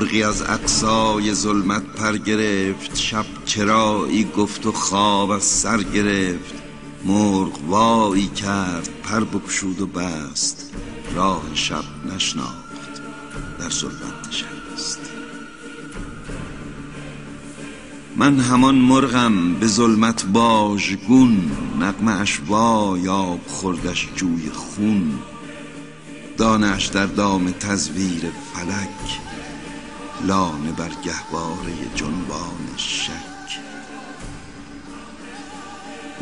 مرغی از اقصای ظلمت پر گرفت، شب چرایی گفت و خواب از سر گرفت. مرغ وایی کرد، پر بگشود و بست، راه شب نشناخت، در ظلمت نشست. من همان مرغم به ظلمت باژگون، نغمه اش وای آب خوردش جوی خون. دانه اش در دام تزویر فلک، لانه بر گهواره جنبان شک.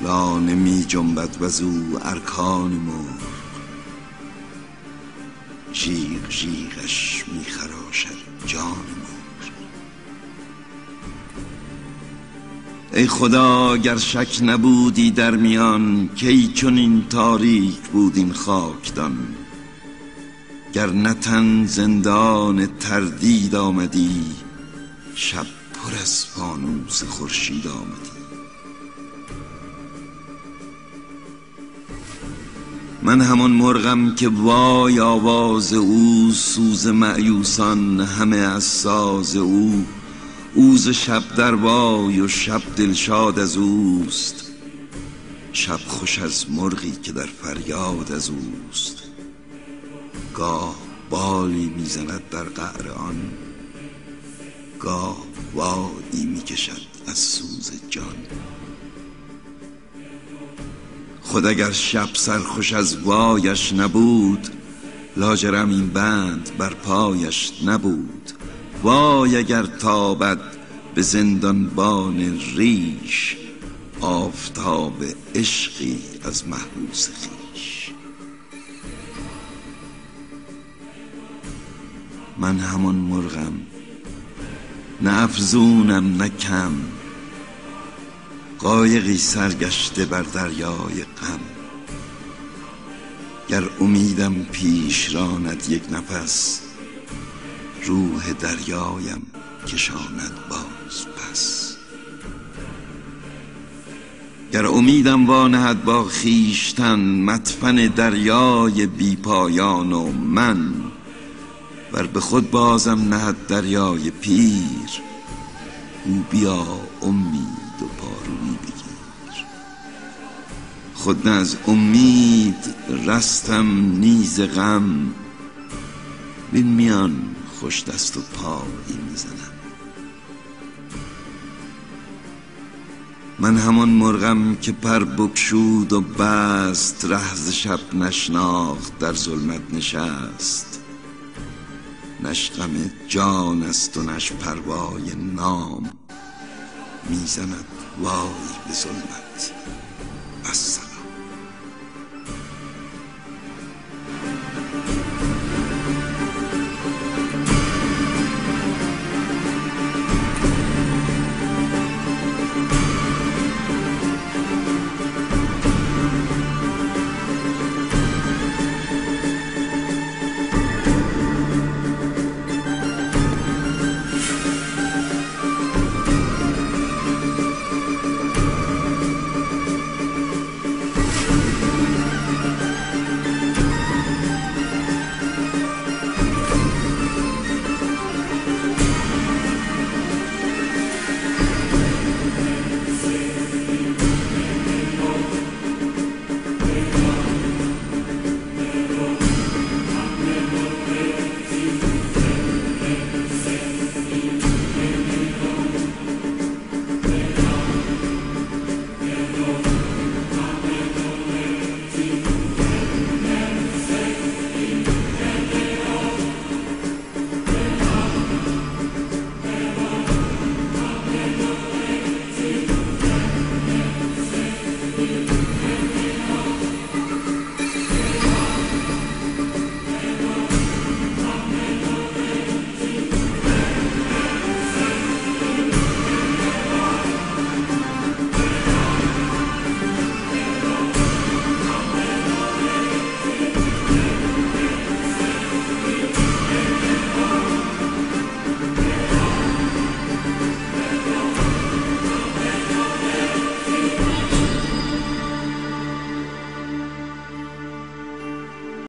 لانه می جنبد وزو ارکان مرغ، ژیغ ژیغش می خراشد جان مرغ. ای خدا گر شک نبودی در میان، کی چنین تاریک بود این خاکدان. گر نه تن زندان تردید آمدی، شب پر از فانوس خورشید آمدی. من همان مرغم که وای آواز او، سوز مأیوسان همه از ساز او. اوز شب در وای و شب دلشاد از اوست، شب خوش از مرغی که در فریاد از اوست. گاه بالی میزند در قعر آن، گاه وایی میکشد از سوز جان. خود اگر شب سرخوش از وایش نبود، لاجرم این بند بر پایش نبود. وای اگر تابد به زندانبان ریش، آفتاب عشقی از محبوس خویش. من همان مرغم، نه افزونم نه کم، قایقی سرگشته بر دریای غم. گر امیدم پیش راند یک نفس، روح دریایم کشاند باز پس. گر امیدم وانهد با خویشتن، مدفن دریای بی پایان و من. ور به خود بازم نهد دریای پیر، او بیا امید و پارویی بگیر. خود نه از امید رستم نیز غم، بین میان خوش دست و پایی میزنم. من همان مرغم که پر بگشود و بست، ره ز شب نشناخت در ظلمت نشست. نش غم جان است و نش پروای نام، میزند وای به ظلمت بس.